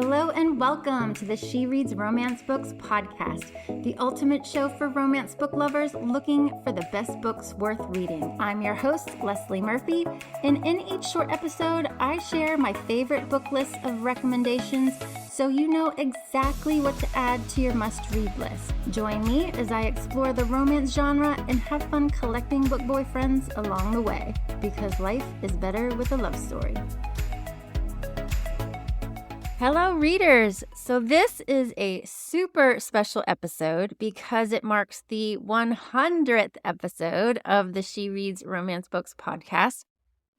Hello and welcome to the She Reads Romance Books podcast, the ultimate show for romance book lovers looking for the best books worth reading. I'm your host, Leslie Murphy, and in each short episode, I share my favorite book list of recommendations so you know exactly what to add to your must-read list. Join me as I explore the romance genre and have fun collecting book boyfriends along the way, because life is better with a love story. Hello, readers! So this is a super special episode because it marks the 100th episode of the She Reads Romance Books podcast,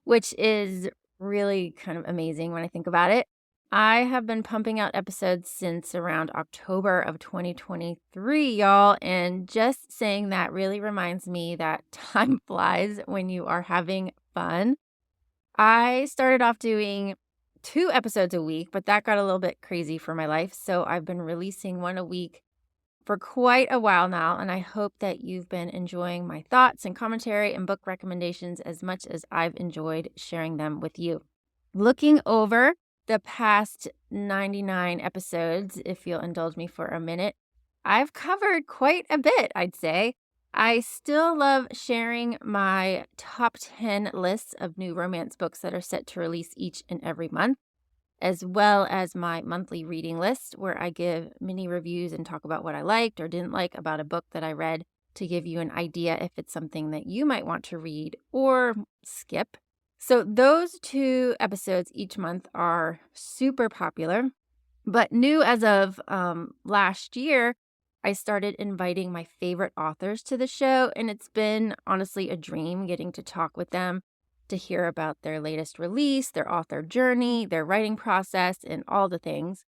which is really kind of amazing when I think about it. I have been pumping out episodes since around October of 2023, y'all, and just saying that really reminds me that time flies when you are having fun. I started off doing 2 episodes a week, but that got a little bit crazy for my life. So I've been releasing one a week for quite a while now, and I hope that you've been enjoying my thoughts and commentary and book recommendations as much as I've enjoyed sharing them with you. Looking over the past 99 episodes, if you'll indulge me for a minute, I've covered quite a bit, I'd say. I still love sharing my top 10 lists of new romance books that are set to release each and every month, as well as my monthly reading list, where I give mini reviews and talk about what I liked or didn't like about a book that I read to give you an idea if it's something that you might want to read or skip. So those 2 episodes each month are super popular, but new as of last year, I started inviting my favorite authors to the show, and it's been honestly a dream getting to talk with them, to hear about their latest release, their author journey, their writing process, and all the things.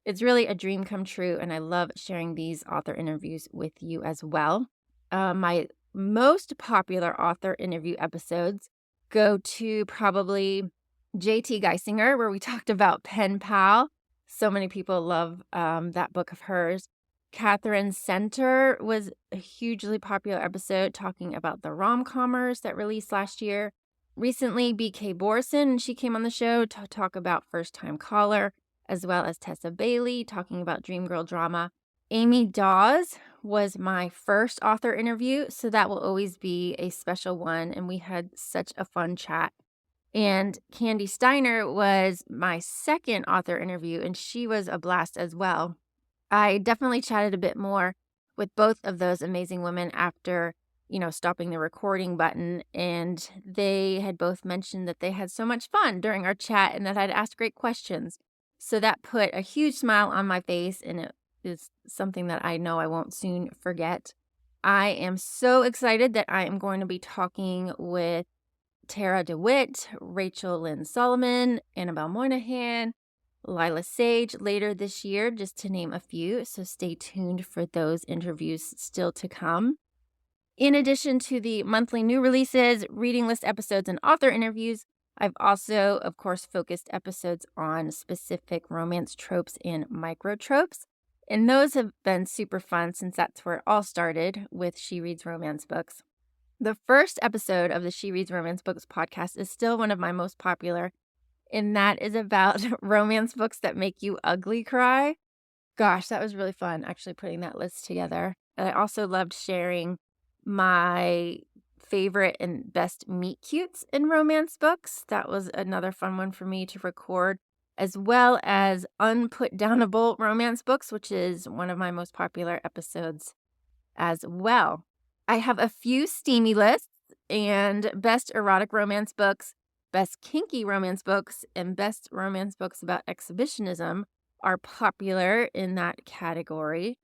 It's really a dream come true, and I love sharing these author interviews with you as well. My most popular author interview episodes go to probably J.T. Geisinger, where we talked about Pen Pal. So many people love that book of hers. Catherine Center was a hugely popular episode talking about the rom-commers that released last year. Recently, B.K. Borson, she came on the show to talk about First Time Caller, as well as Tessa Bailey talking about Dream Girl drama. Amy Dawes was my first author interview, so that will always be a special one, and we had such a fun chat. And Candy Steiner was my second author interview, and she was a blast as well. I definitely chatted a bit more with both of those amazing women after, stopping the recording button, and they had both mentioned that they had so much fun during our chat and that I'd asked great questions. So that put a huge smile on my face, and it is something that I know I won't soon forget. I am so excited that I am going to be talking with Tara DeWitt, Rachel Lynn Solomon, Annabelle Moynihan, Lila Sage later this year, just to name a few, so stay tuned for those interviews still to come. In addition to the monthly new releases, reading list episodes, and author interviews, I've also, of course, focused episodes on specific romance tropes and micro-tropes, and those have been super fun since that's where it all started with She Reads Romance Books. The first episode of the She Reads Romance Books podcast is still one of my most popular, and that is about romance books that make you ugly cry. Gosh, that was really fun, actually, putting that list together. And I also loved sharing my favorite and best meet-cutes in romance books. That was another fun one for me to record, as well as unput-downable romance books, which is one of my most popular episodes as well. I have a few steamy lists, and best erotic romance books, best kinky romance books, and best romance books about exhibitionism are popular in that category.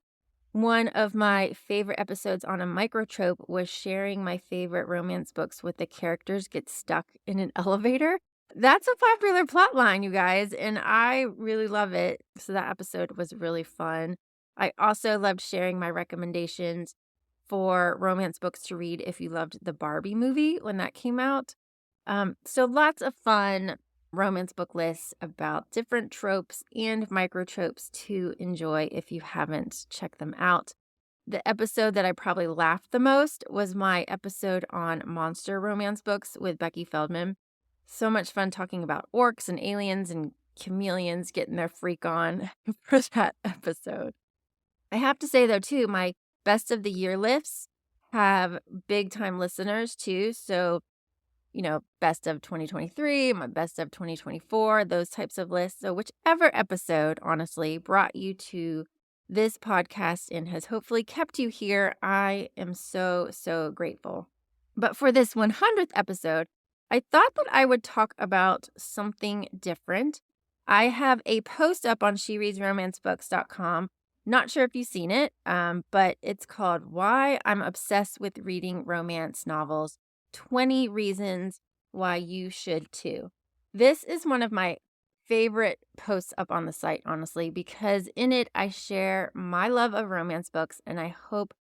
One of my favorite episodes on a microtrope was sharing my favorite romance books with the characters get stuck in an elevator. That's a popular plot line, you guys, and I really love it. So that episode was really fun. I also loved sharing my recommendations for romance books to read if you loved the Barbie movie when that came out. So lots of fun romance book lists about different tropes and micro-tropes to enjoy if you haven't checked them out. The episode that I probably laughed the most was my episode on monster romance books with Becky Feldman. So much fun talking about orcs and aliens and chameleons getting their freak on for that episode. I have to say, though, too, my best of the year lists have big time listeners, too. So, best of 2023, my best of 2024, those types of lists. So, whichever episode, honestly, brought you to this podcast and has hopefully kept you here, I am so, so grateful. But for this 100th episode, I thought that I would talk about something different. I have a post up on shereadsromancebooks.com. Not sure if you've seen it, but it's called Why I'm Obsessed with Reading Romance Novels, 20 Reasons Why You Should Too. This is one of my favorite posts up on the site, honestly, because in it I share my love of romance books, and I hope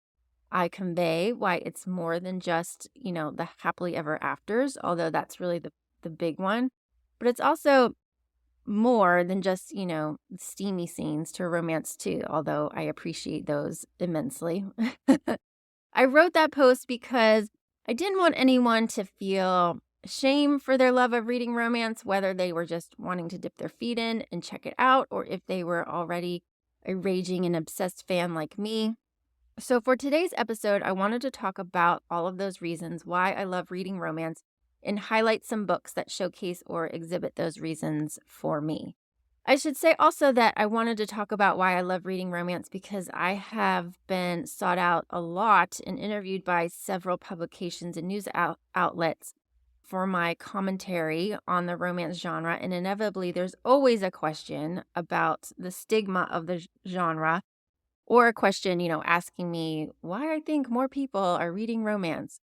I convey why it's more than just, the happily ever afters, although that's really the big one. But it's also more than just, steamy scenes to romance too, although I appreciate those immensely. I wrote that post because I didn't want anyone to feel shame for their love of reading romance, whether they were just wanting to dip their feet in and check it out, or if they were already a raging and obsessed fan like me. So for today's episode, I wanted to talk about all of those reasons why I love reading romance and highlight some books that showcase or exhibit those reasons for me. I should say also that I wanted to talk about why I love reading romance because I have been sought out a lot and interviewed by several publications and news outlets for my commentary on the romance genre. And inevitably, there's always a question about the stigma of the genre or a question, asking me why I think more people are reading romance.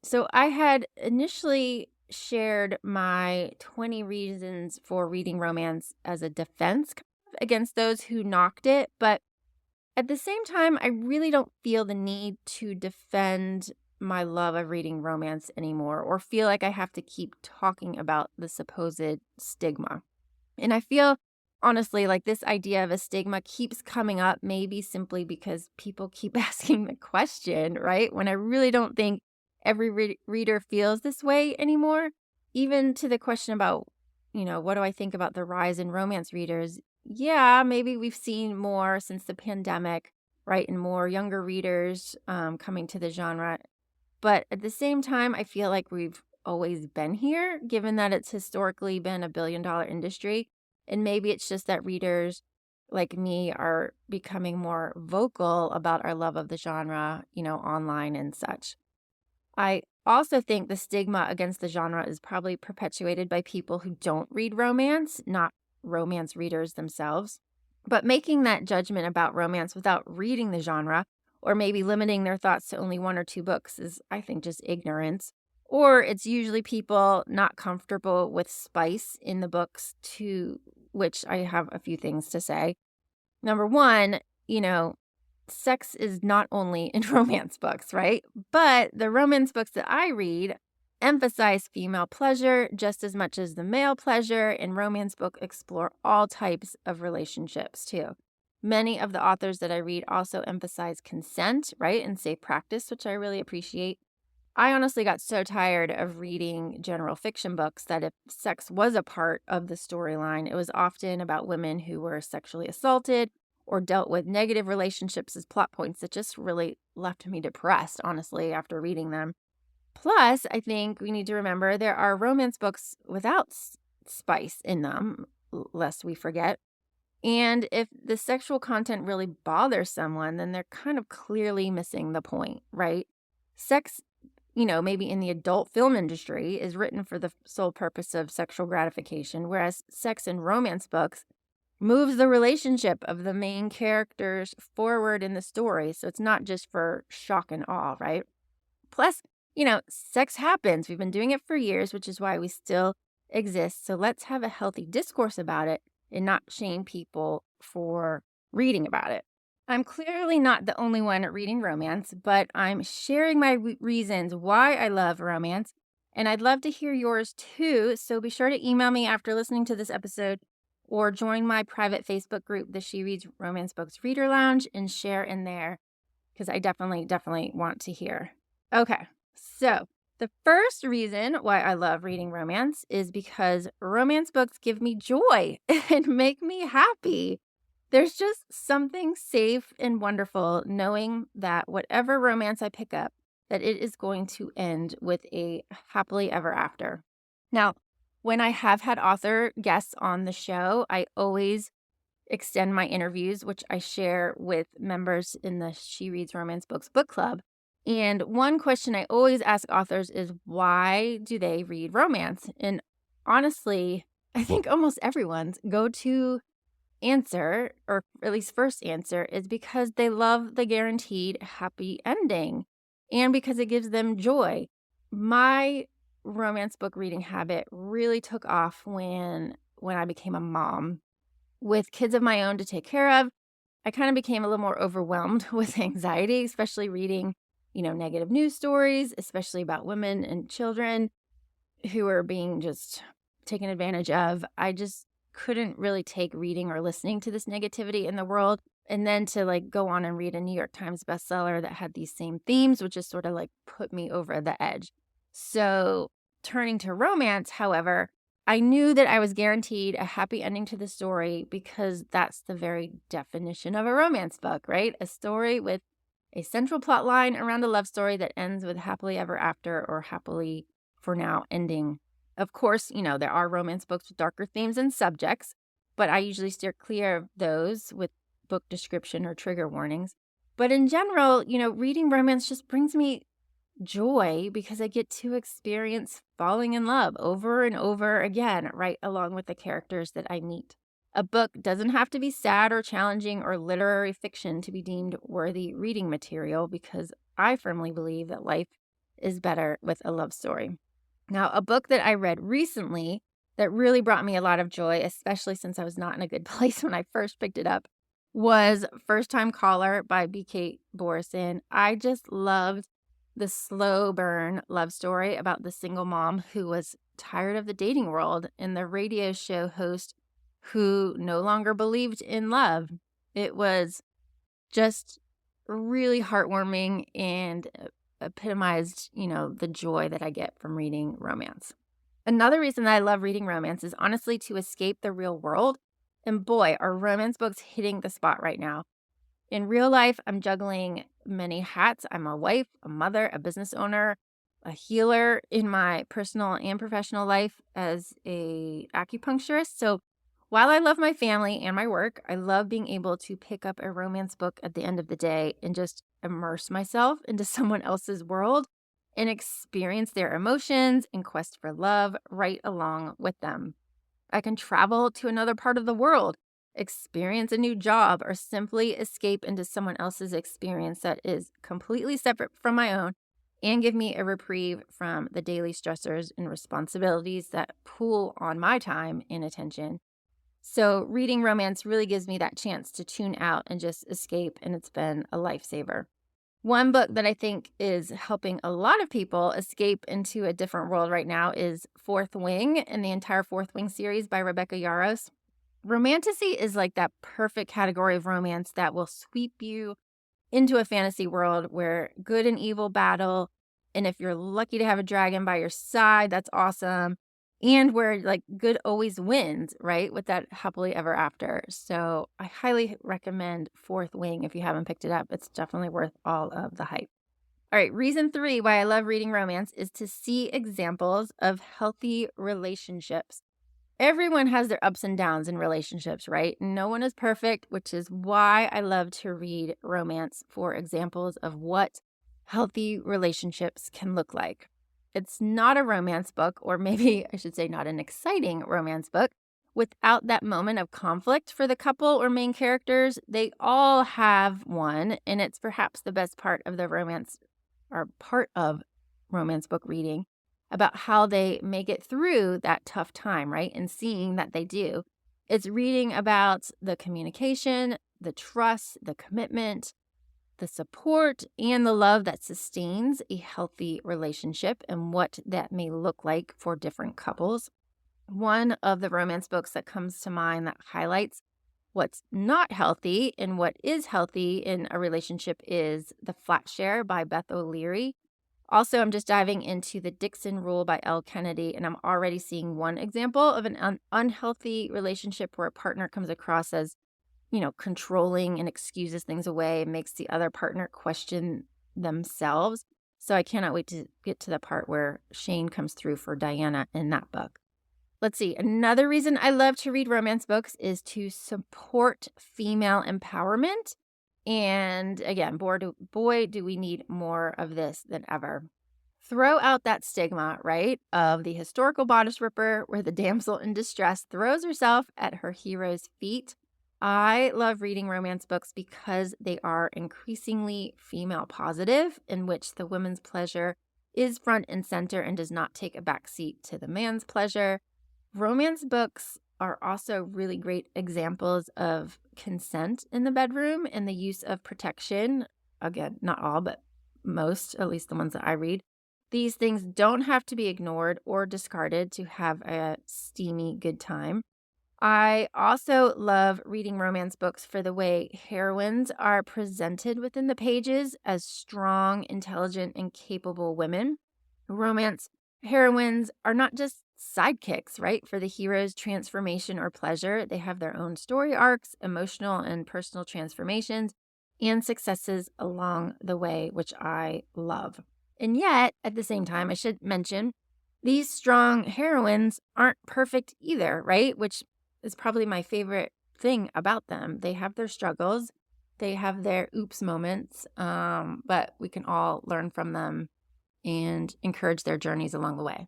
So I had initially shared my 20 reasons for reading romance as a defense kind of against those who knocked it. But at the same time, I really don't feel the need to defend my love of reading romance anymore or feel like I have to keep talking about the supposed stigma. And I feel honestly like this idea of a stigma keeps coming up, maybe simply because people keep asking the question, right? When I really don't think every reader feels this way anymore. Even to the question about, what do I think about the rise in romance readers? Yeah, maybe we've seen more since the pandemic, right? And more younger readers coming to the genre. But at the same time, I feel like we've always been here, given that it's historically been a billion-dollar industry. And maybe it's just that readers like me are becoming more vocal about our love of the genre, online and such. I also think the stigma against the genre is probably perpetuated by people who don't read romance, not romance readers themselves. But making that judgment about romance without reading the genre, or maybe limiting their thoughts to only one or two books, is, I think, just ignorance. Or it's usually people not comfortable with spice in the books, to which I have a few things to say. Number one, sex is not only in romance books, right? But the romance books that I read emphasize female pleasure just as much as the male pleasure, and romance books explore all types of relationships too. Many of the authors that I read also emphasize consent, right, and safe practice, which I really appreciate. I honestly got so tired of reading general fiction books that if sex was a part of the storyline, it was often about women who were sexually assaulted or dealt with negative relationships as plot points that just really left me depressed, honestly, after reading them. Plus, I think we need to remember there are romance books without spice in them, lest we forget. And if the sexual content really bothers someone, then they're kind of clearly missing the point, right? Sex, maybe in the adult film industry is written for the sole purpose of sexual gratification, whereas sex in romance books moves the relationship of the main characters forward in the story. So it's not just for shock and awe, right? Plus, sex happens. We've been doing it for years, which is why we still exist. So let's have a healthy discourse about it and not shame people for reading about it. I'm clearly not the only one reading romance, but I'm sharing my reasons why I love romance. And I'd love to hear yours too. So be sure to email me after listening to this episode or join my private Facebook group, the She Reads Romance Books Reader Lounge, and share in there because I definitely want to hear. Okay, so The first reason why I love reading romance is because romance books give me joy and make me happy. There's just something safe and wonderful knowing that whatever romance I pick up, that it is going to end with a happily ever after. Now, when I have had author guests on the show, I always extend my interviews, which I share with members in the She Reads Romance Books book club. And one question I always ask authors is, why do they read romance? And honestly, I think almost everyone's go-to answer, or at least first answer, is because they love the guaranteed happy ending and because it gives them joy. My romance book reading habit really took off when I became a mom. With kids of my own to take care of, I kind of became a little more overwhelmed with anxiety, especially reading, negative news stories, especially about women and children who are being just taken advantage of. I just couldn't really take reading or listening to this negativity in the world. And then to go on and read a New York Times bestseller that had these same themes, which just sort of put me over the edge. So turning to romance, however, I knew that I was guaranteed a happy ending to the story because that's the very definition of a romance book, right? A story with a central plot line around a love story that ends with happily ever after or happily for now ending. Of course, there are romance books with darker themes and subjects, but I usually steer clear of those with book description or trigger warnings. But in general, reading romance just brings me joy because I get to experience falling in love over and over again, right along with the characters that I meet. A book doesn't have to be sad or challenging or literary fiction to be deemed worthy reading material because I firmly believe that life is better with a love story. Now, a book that I read recently that really brought me a lot of joy, especially since I was not in a good place when I first picked it up, was First Time Caller by B.K. Borison. I just loved the slow burn love story about the single mom who was tired of the dating world and the radio show host who no longer believed in love. It was just really heartwarming and epitomized, the joy that I get from reading romance. Another reason that I love reading romance is honestly to escape the real world. And boy, are romance books hitting the spot right now. In real life, I'm juggling many hats. I'm a wife, a mother, a business owner, a healer in my personal and professional life as a acupuncturist. So while I love my family and my work, I love being able to pick up a romance book at the end of the day and just immerse myself into someone else's world and experience their emotions and quest for love right along with them. I can travel to another part of the world, experience a new job, or simply escape into someone else's experience that is completely separate from my own and give me a reprieve from the daily stressors and responsibilities that pool on my time and attention. So reading romance really gives me that chance to tune out and just escape, and it's been a lifesaver. One book that I think is helping a lot of people escape into a different world right now is Fourth Wing and the entire Fourth Wing series by Rebecca Yarros. Romantasy is like that perfect category of romance that will sweep you into a fantasy world where good and evil battle, and if you're lucky to have a dragon by your side, that's awesome. And where good always wins, right? With that happily ever after. So I highly recommend Fourth Wing if you haven't picked it up. It's definitely worth all of the hype. All right, reason 3 why I love reading romance is to see examples of healthy relationships. Everyone has their ups and downs in relationships, right? No one is perfect, which is why I love to read romance for examples of what healthy relationships can look like. It's not a romance book, or maybe I should say not an exciting romance book, without that moment of conflict for the couple or main characters. They all have one, and it's perhaps the best part of the romance or part of romance book reading about how they make it through that tough time, right? And seeing that they do. It's reading about the communication, the trust, the commitment, the support, and the love that sustains a healthy relationship and what that may look like for different couples. One of the romance books that comes to mind that highlights what's not healthy and what is healthy in a relationship is The Flat Share by Beth O'Leary. Also, I'm just diving into The Dixon Rule by Elle Kennedy, and I'm already seeing one example of an unhealthy relationship where a partner comes across as, controlling and excuses things away and makes the other partner question themselves. So I cannot wait to get to the part where Shane comes through for Diana in that book. Let's see. Another reason I love to read romance books is to support female empowerment. And again, boy, do we need more of this than ever. Throw out that stigma, right, of the historical bodice ripper where the damsel in distress throws herself at her hero's feet. I love reading romance books because they are increasingly female positive, in which the woman's pleasure is front and center and does not take a backseat to the man's pleasure. Romance books are also really great examples of consent in the bedroom and the use of protection. Again, not all, but most, at least the ones that I read. These things don't have to be ignored or discarded to have a steamy good time. I also love reading romance books for the way heroines are presented within the pages as strong, intelligent, and capable women. Romance heroines are not just sidekicks, right, for the hero's transformation or pleasure. They have their own story arcs, emotional and personal transformations, and successes along the way, which I love. And yet, at the same time, I should mention, these strong heroines aren't perfect either, right? Which is probably my favorite thing about them. They have their struggles, they have their oops moments, but we can all learn from them and encourage their journeys along the way.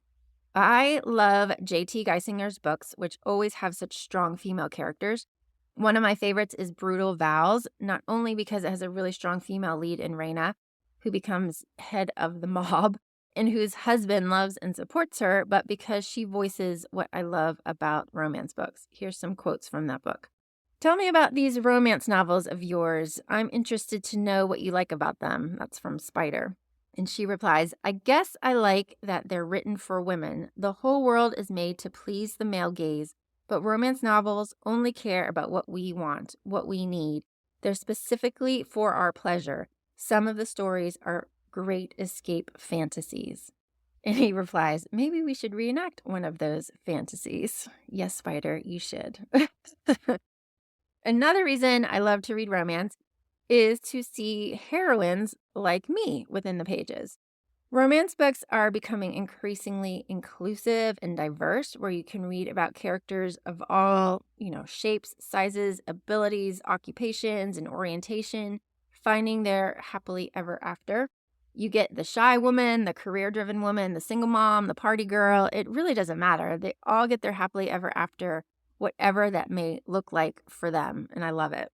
I love J.T. Geisinger's books, which always have such strong female characters. One of my favorites is Brutal Vows, not only because it has a really strong female lead in Raina, who becomes head of the mob and whose husband loves and supports her, but because she voices what I love about romance books. Here's some quotes from that book. Tell me about these romance novels of yours. I'm interested to know what you like about them. That's from Spider. And she replies, I guess I like that they're written for women. The whole world is made to please the male gaze, but romance novels only care about what we want, what we need. They're specifically for our pleasure. Some of the stories are great escape fantasies. And he replies, maybe we should reenact one of those fantasies. Yes, Spider, you should. Another reason I love to read romance is to see heroines like me within the pages. Romance books are becoming increasingly inclusive and diverse, where you can read about characters of all, shapes, sizes, abilities, occupations, and orientation, finding their happily ever after. You get the shy woman, the career-driven woman, the single mom, the party girl. It really doesn't matter. They all get their happily ever after, whatever that may look like for them, and I love it.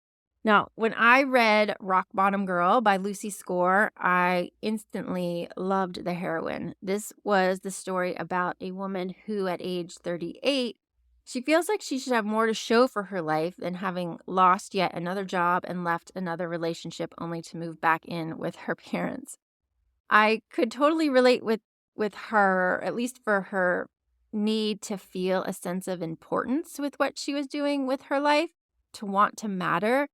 Now, when I read Rock Bottom Girl by Lucy Score, I instantly loved the heroine. This was the story about a woman who, at age 38, she feels like she should have more to show for her life than having lost yet another job and left another relationship only to move back in with her parents. I could totally relate with her, at least for her need to feel a sense of importance with what she was doing with her life, to want to matter.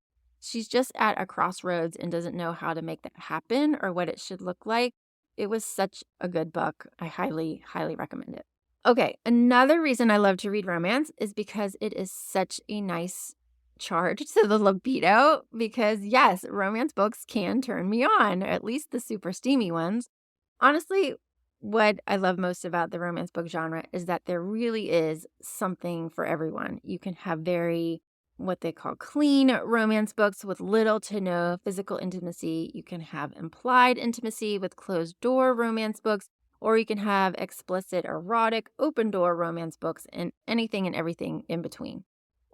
She's just at a crossroads and doesn't know how to make that happen or what it should look like. It was such a good book. I highly, highly recommend it. Okay, another reason I love to read romance is because it is such a nice charge to the libido, because yes, romance books can turn me on, at least the super steamy ones. Honestly, what I love most about the romance book genre is that there really is something for everyone. You can have very, what they call, clean romance books with little to no physical intimacy. You can have implied intimacy with closed door romance books, or you can have explicit, erotic, open door romance books, and anything and everything in between.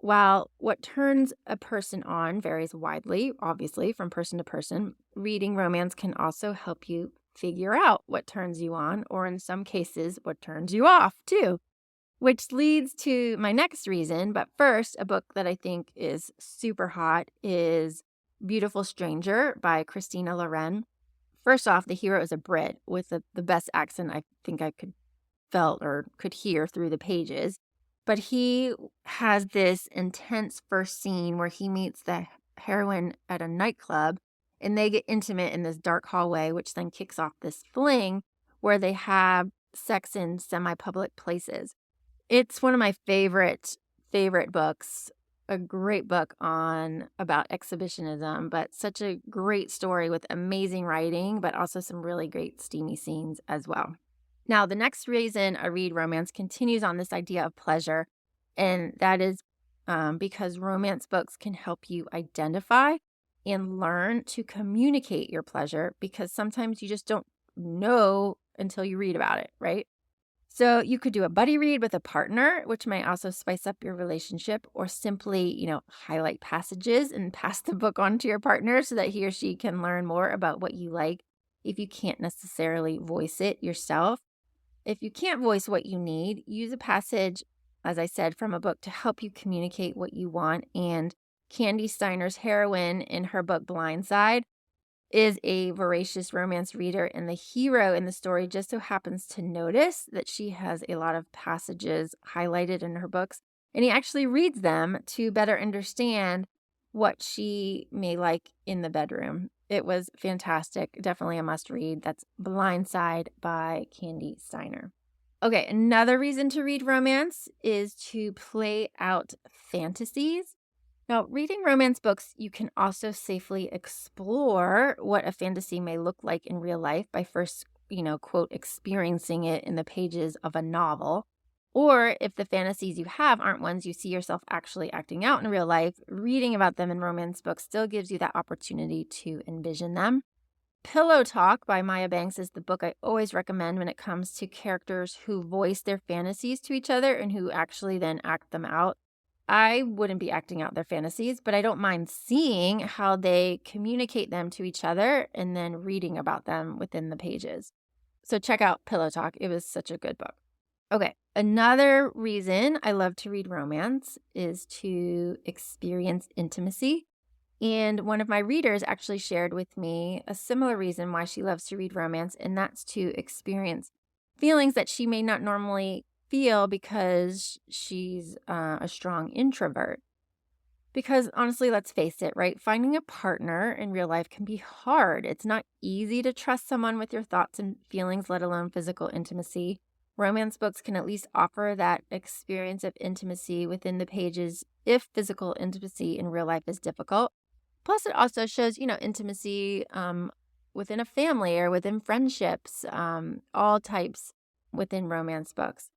While what turns a person on varies widely, obviously, from person to person, reading romance can also help you figure out what turns you on, or in some cases, what turns you off, too. Which leads to my next reason. But first, a book that I think is super hot is Beautiful Stranger by Christina Loren. First off, the hero is a Brit with the best accent I think I could felt or could hear through the pages. But he has this intense first scene where he meets the heroine at a nightclub and they get intimate in this dark hallway, which then kicks off this fling. where they have sex in semi-public places. It's one of my favorite books, a great book on about exhibitionism, but such a great story with amazing writing, but also some really great steamy scenes as well. Now, the next reason I read romance continues on this idea of pleasure, and that is because romance books can help you identify and learn to communicate your pleasure because sometimes you just don't know until you read about it, right? So you could do a buddy read with a partner, which might also spice up your relationship, or simply, highlight passages and pass the book on to your partner so that he or she can learn more about what you like if you can't necessarily voice it yourself. If you can't voice what you need, use a passage, as I said, from a book to help you communicate what you want. And Candy Steiner's heroine in her book Blindside is a voracious romance reader, and the hero in the story just so happens to notice that she has a lot of passages highlighted in her books, and he actually reads them to better understand what she may like in the bedroom. It was fantastic. Definitely a must read. That's Blindside by Candy Steiner. Okay, another reason to read romance is to play out fantasies. Now, reading romance books, you can also safely explore what a fantasy may look like in real life by first, quote, experiencing it in the pages of a novel. Or if the fantasies you have aren't ones you see yourself actually acting out in real life, reading about them in romance books still gives you that opportunity to envision them. Pillow Talk by Maya Banks is the book I always recommend when it comes to characters who voice their fantasies to each other and who actually then act them out. I wouldn't be acting out their fantasies, but I don't mind seeing how they communicate them to each other and then reading about them within the pages. So check out Pillow Talk. It was such a good book. Okay, another reason I love to read romance is to experience intimacy. And one of my readers actually shared with me a similar reason why she loves to read romance, and that's to experience feelings that she may not normally feel because she's a strong introvert. Because honestly, let's face it, right? Finding a partner in real life can be hard. It's not easy to trust someone with your thoughts and feelings, let alone physical intimacy. Romance books can at least offer that experience of intimacy within the pages if physical intimacy in real life is difficult. Plus, it also shows, intimacy within a family or within friendships, all types within romance books.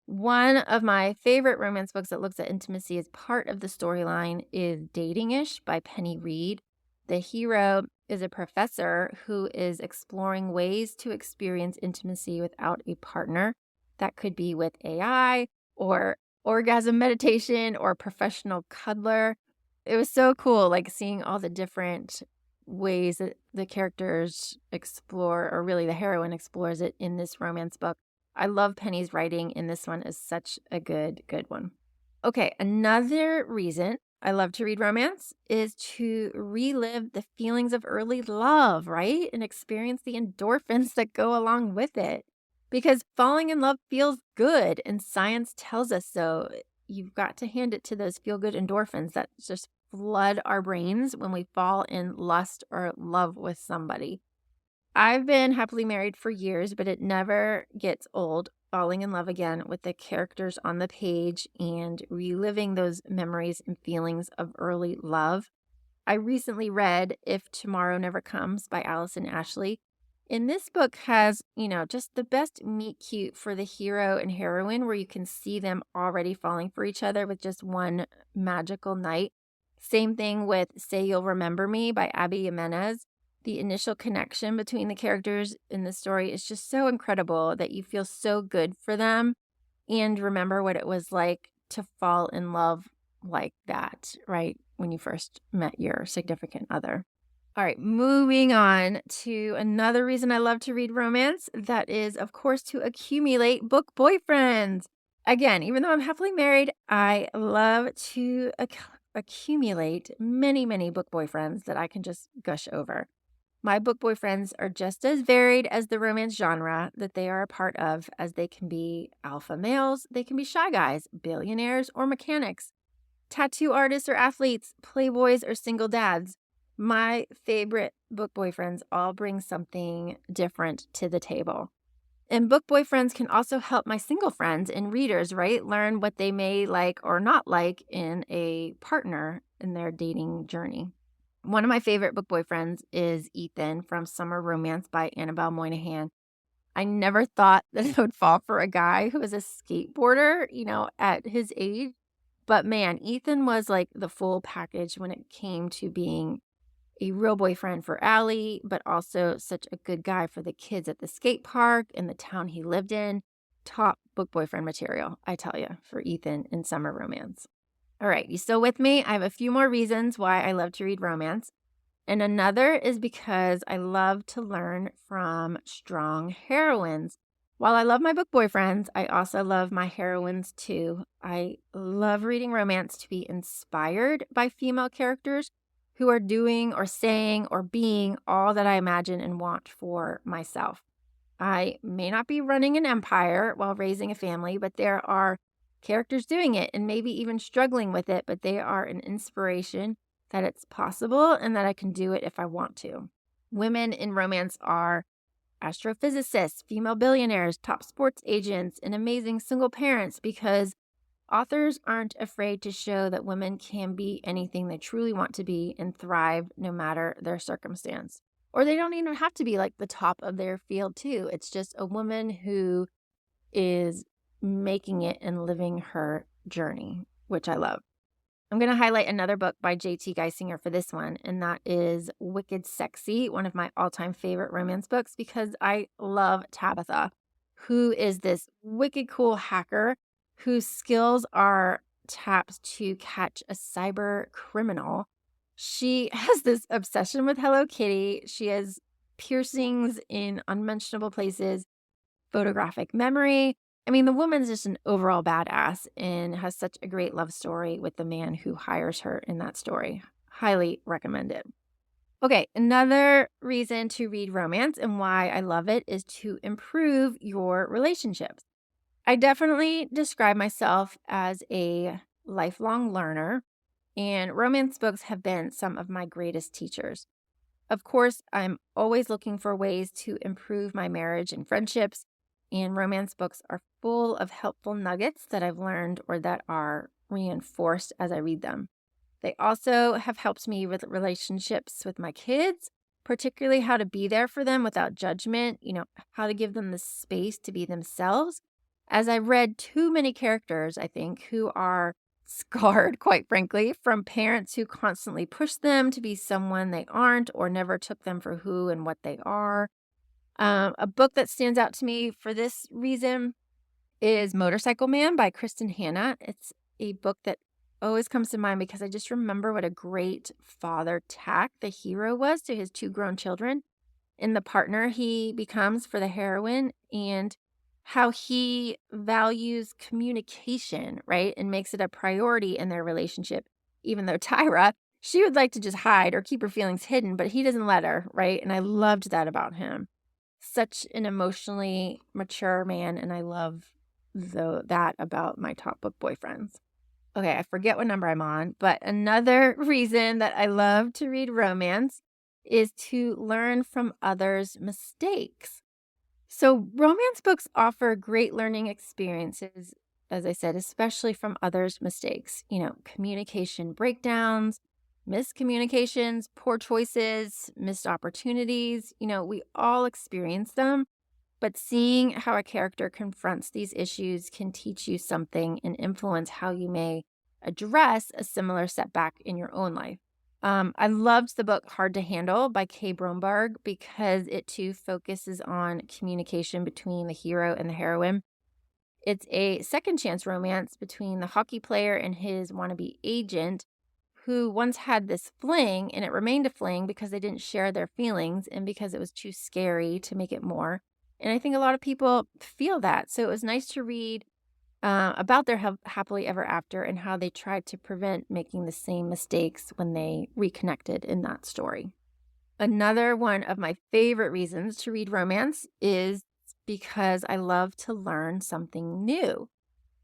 One of my favorite romance books that looks at intimacy as part of the storyline is Dating-ish by Penny Reed. The hero is a professor who is exploring ways to experience intimacy without a partner. That could be with AI or orgasm meditation or professional cuddler. It was so cool, like seeing all the different ways that the characters explore, or really the heroine explores it in this romance book. I love Penny's writing, and this one is such a good one. Okay, another reason I love to read romance is to relive the feelings of early love, right? And experience the endorphins that go along with it. Because falling in love feels good, and science tells us so. You've got to hand it to those feel-good endorphins that just flood our brains when we fall in lust or love with somebody. I've been happily married for years, but it never gets old falling in love again with the characters on the page and reliving those memories and feelings of early love. I recently read If Tomorrow Never Comes by Allison Ashley. And this book has, just the best meet cute for the hero and heroine where you can see them already falling for each other with just one magical night. Same thing with Say You'll Remember Me by Abby Jimenez. The initial connection between the characters in the story is just so incredible that you feel so good for them and remember what it was like to fall in love like that, right? When you first met your significant other. All right, moving on to another reason I love to read romance. That is, of course, to accumulate book boyfriends. Again, even though I'm happily married, I love to accumulate many book boyfriends that I can just gush over. My book boyfriends are just as varied as the romance genre that they are a part of, as they can be alpha males, they can be shy guys, billionaires or mechanics, tattoo artists or athletes, playboys or single dads. My favorite book boyfriends all bring something different to the table. And book boyfriends can also help my single friends and readers, right, learn what they may like or not like in a partner in their dating journey. One of my favorite book boyfriends is Ethan from Summer Romance by Annabelle Moynihan. I never thought that I would fall for a guy who was a skateboarder, at his age. But man, Ethan was like the full package when it came to being a real boyfriend for Allie, but also such a good guy for the kids at the skate park in the town he lived in. Top book boyfriend material, I tell you, for Ethan in Summer Romance. All right, you still with me? I have a few more reasons why I love to read romance. And another is because I love to learn from strong heroines. While I love my book boyfriends, I also love my heroines too. I love reading romance to be inspired by female characters who are doing or saying or being all that I imagine and want for myself. I may not be running an empire while raising a family, but there are characters doing it and maybe even struggling with it, but they are an inspiration that it's possible and that I can do it if I want to. Women in romance are astrophysicists, female billionaires, top sports agents, and amazing single parents because authors aren't afraid to show that women can be anything they truly want to be and thrive no matter their circumstance. Or they don't even have to be like the top of their field, too. It's just a woman who is making it and living her journey, which I love. I'm going to highlight another book by J.T. Geisinger for this one, and that is Wicked Sexy, one of my all-time favorite romance books because I love Tabitha, who is this wicked cool hacker whose skills are tapped to catch a cyber criminal. She has this obsession with Hello Kitty. She has piercings in unmentionable places, photographic memory. I mean, the woman's just an overall badass and has such a great love story with the man who hires her in that story. Highly recommend it. Okay, another reason to read romance and why I love it is to improve your relationships. I definitely describe myself as a lifelong learner, and romance books have been some of my greatest teachers. Of course, I'm always looking for ways to improve my marriage and friendships, and romance books are full of helpful nuggets that I've learned or that are reinforced as I read them. They also have helped me with relationships with my kids, particularly how to be there for them without judgment, how to give them the space to be themselves. As I've read too many characters, I think, who are scarred, quite frankly, from parents who constantly push them to be someone they aren't or never took them for who and what they are. A book that stands out to me for this reason is Motorcycle Man by Kristen Hanna. It's a book that always comes to mind because I just remember what a great father Tack, the hero, was to his two grown children and the partner he becomes for the heroine and how he values communication, right? And makes it a priority in their relationship, even though Tyra, she would like to just hide or keep her feelings hidden, but he doesn't let her, right? And I loved that about him. Such an emotionally mature man, and I love that about my top book boyfriends. Okay, I forget what number I'm on, but another reason that I love to read romance is to learn from others' mistakes. So, romance books offer great learning experiences, as I said, especially from others' mistakes, communication breakdowns, miscommunications, poor choices, missed opportunities. We all experience them, but seeing how a character confronts these issues can teach you something and influence how you may address a similar setback in your own life. I loved the book Hard to Handle by Kay Bromberg because it too focuses on communication between the hero and the heroine. It's a second chance romance between the hockey player and his wannabe agent who once had this fling, and it remained a fling because they didn't share their feelings and because it was too scary to make it more. And I think a lot of people feel that. So it was nice to read about their happily ever after and how they tried to prevent making the same mistakes when they reconnected in that story. Another one of my favorite reasons to read romance is because I love to learn something new.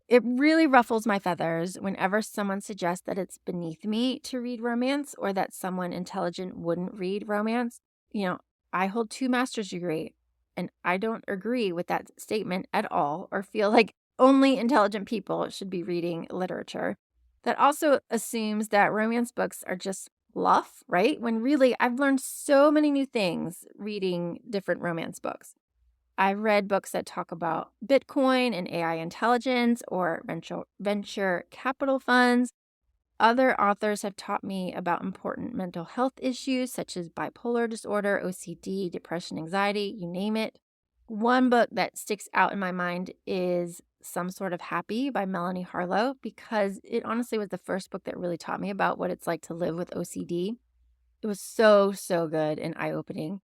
It really ruffles my feathers whenever someone suggests that it's beneath me to read romance or that someone intelligent wouldn't read romance. I hold 2 master's degrees. And I don't agree with that statement at all or feel like only intelligent people should be reading literature. That also assumes that romance books are just fluff, right? When really, I've learned so many new things reading different romance books. I've read books that talk about Bitcoin and AI intelligence or venture capital funds. Other authors have taught me about important mental health issues such as bipolar disorder, OCD, depression, anxiety, you name it. One book that sticks out in my mind is Some Sort of Happy by Melanie Harlow because it honestly was the first book that really taught me about what it's like to live with OCD. It was so, so good and eye-opening.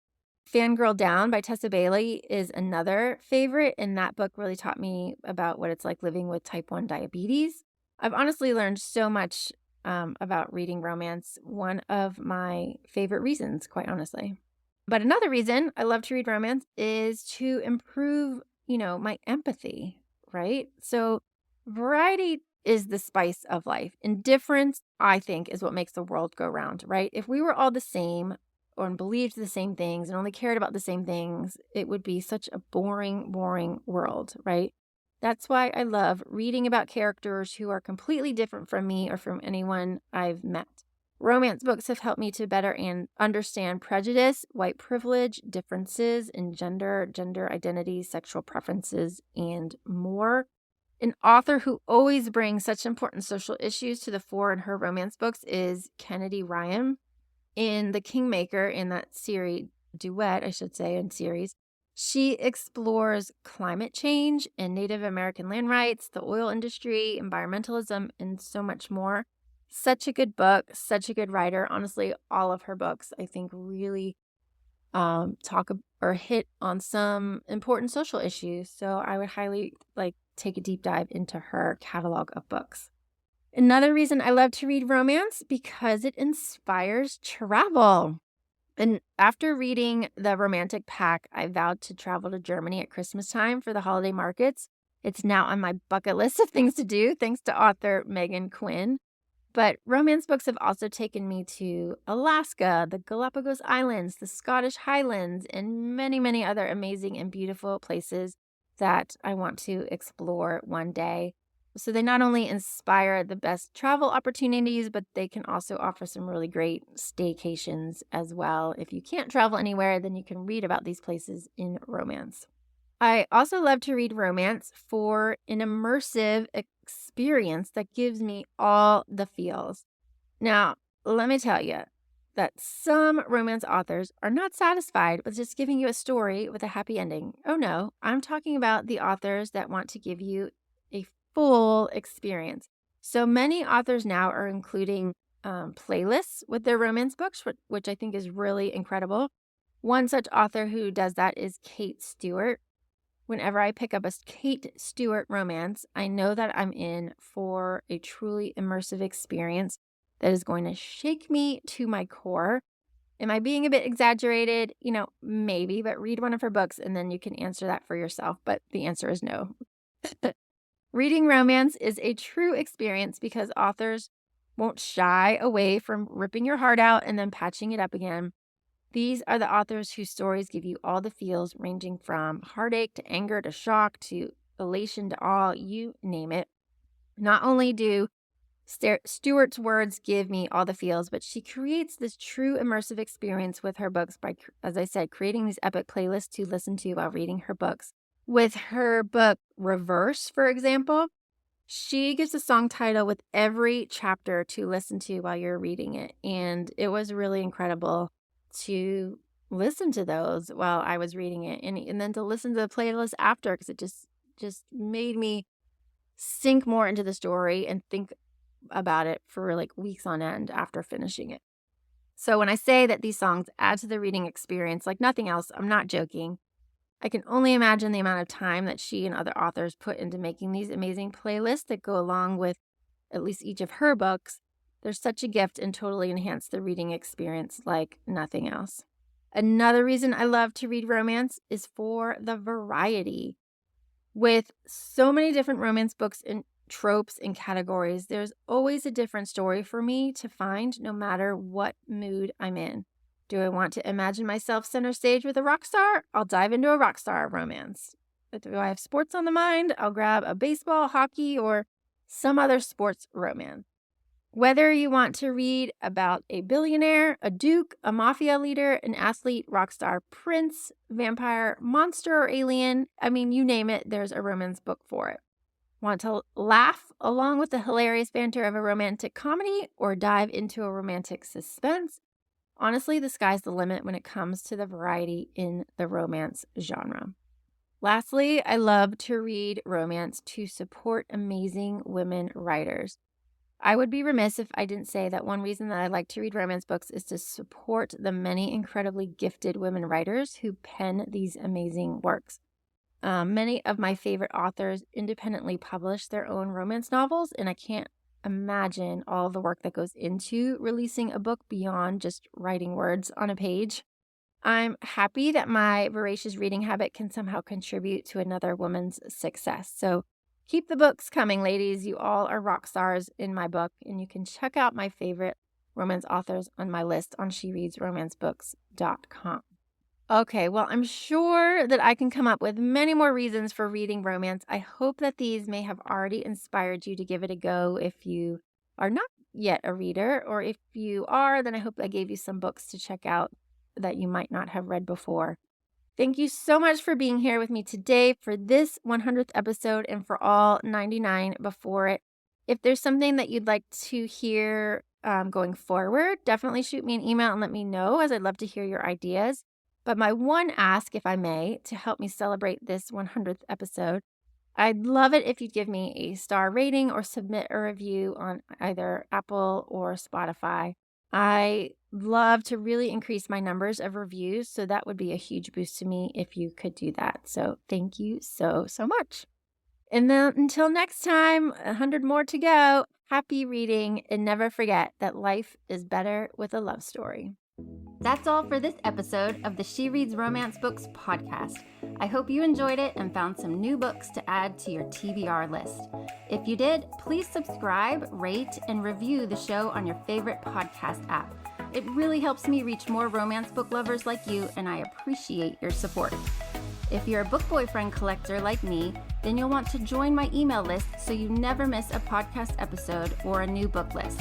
Fangirl Down by Tessa Bailey is another favorite, and that book really taught me about what it's like living with type 1 diabetes. I've honestly learned so much about reading romance, one of my favorite reasons, quite honestly. But another reason I love to read romance is to improve, my empathy, right? So variety is the spice of life. And difference, I think, is what makes the world go round, right? If we were all the same or believed the same things and only cared about the same things, it would be such a boring, boring world, right? That's why I love reading about characters who are completely different from me or from anyone I've met. Romance books have helped me to better and understand prejudice, white privilege, differences in gender identity, sexual preferences, and more. An author who always brings such important social issues to the fore in her romance books is Kennedy Ryan. In The Kingmaker, in that series, duet, I should say, in series, she explores climate change and Native American land rights, the oil industry, environmentalism, and so much more. Such a good book, such a good writer. Honestly, all of her books, I think, really or hit on some important social issues. So I would highly take a deep dive into her catalog of books. Another reason I love to read romance because it inspires travel. And after reading The Romantic Pack, I vowed to travel to Germany at Christmas time for the holiday markets. It's now on my bucket list of things to do, thanks to author Megan Quinn. But romance books have also taken me to Alaska, the Galapagos Islands, the Scottish Highlands, and many, many other amazing and beautiful places that I want to explore one day. So they not only inspire the best travel opportunities, but they can also offer some really great staycations as well. If you can't travel anywhere, then you can read about these places in romance. I also love to read romance for an immersive experience that gives me all the feels. Now, let me tell you that some romance authors are not satisfied with just giving you a story with a happy ending. Oh no, I'm talking about the authors that want to give you a full experience. So many authors now are including playlists with their romance books, which I think is really incredible. One such author who does that is Kate Stewart. Whenever I pick up a Kate Stewart romance, I know that I'm in for a truly immersive experience that is going to shake me to my core. Am I being a bit exaggerated? Maybe, but read one of her books and then you can answer that for yourself. But the answer is no. Reading romance is a true experience because authors won't shy away from ripping your heart out and then patching it up again. These are the authors whose stories give you all the feels, ranging from heartache to anger to shock to elation to awe, you name it. Not only do Stewart's words give me all the feels, but she creates this true immersive experience with her books by, as I said, creating these epic playlists to listen to while reading her books. With her book Reverse, for example, she gives a song title with every chapter to listen to while you're reading it. And it was really incredible to listen to those while I was reading it and then to listen to the playlist after because it just made me sink more into the story and think about it for weeks on end after finishing it. So when I say that these songs add to the reading experience like nothing else, I'm not joking. I can only imagine the amount of time that she and other authors put into making these amazing playlists that go along with at least each of her books. They're such a gift and totally enhance the reading experience like nothing else. Another reason I love to read romance is for the variety. With so many different romance books and tropes and categories, there's always a different story for me to find no matter what mood I'm in. Do I want to imagine myself center stage with a rock star? I'll dive into a rock star romance. Do I have sports on the mind? I'll grab a baseball, hockey, or some other sports romance. Whether you want to read about a billionaire, a duke, a mafia leader, an athlete, rock star, prince, vampire, monster, or alien, I mean, you name it, there's a romance book for it. Want to laugh along with the hilarious banter of a romantic comedy or dive into a romantic suspense? Honestly, the sky's the limit when it comes to the variety in the romance genre. Lastly, I love to read romance to support amazing women writers. I would be remiss if I didn't say that one reason that I like to read romance books is to support the many incredibly gifted women writers who pen these amazing works. Many of my favorite authors independently publish their own romance novels, and I can't imagine all the work that goes into releasing a book beyond just writing words on a page. I'm happy that my voracious reading habit can somehow contribute to another woman's success. So keep the books coming, ladies. You all are rock stars in my book, and you can check out my favorite romance authors on my list on shereadsromancebooks.com. Okay, well, I'm sure that I can come up with many more reasons for reading romance. I hope that these may have already inspired you to give it a go if you are not yet a reader, or if you are, then I hope I gave you some books to check out that you might not have read before. Thank you so much for being here with me today for this 100th episode and for all 99 before it. If there's something that you'd like to hear going forward, definitely shoot me an email and let me know, as I'd love to hear your ideas. But my one ask, if I may, to help me celebrate this 100th episode, I'd love it if you'd give me a star rating or submit a review on either Apple or Spotify. I love to really increase my numbers of reviews, so that would be a huge boost to me if you could do that. So thank you so much. And then until next time, 100 more to go. Happy reading, and never forget that life is better with a love story. That's all for this episode of the She Reads Romance Books podcast. I hope you enjoyed it and found some new books to add to your TBR list. If you did, please subscribe, rate, and review the show on your favorite podcast app. It really helps me reach more romance book lovers like you, and I appreciate your support. If you're a book boyfriend collector like me, then you'll want to join my email list so you never miss a podcast episode or a new book list.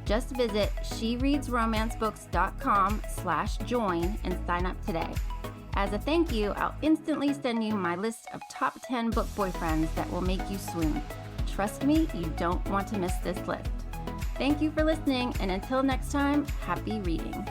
Just visit shereadsromancebooks.com/join and sign up today. As a thank you, I'll instantly send you my list of top 10 book boyfriends that will make you swoon. Trust me, you don't want to miss this list. Thank you for listening, and until next time, happy reading.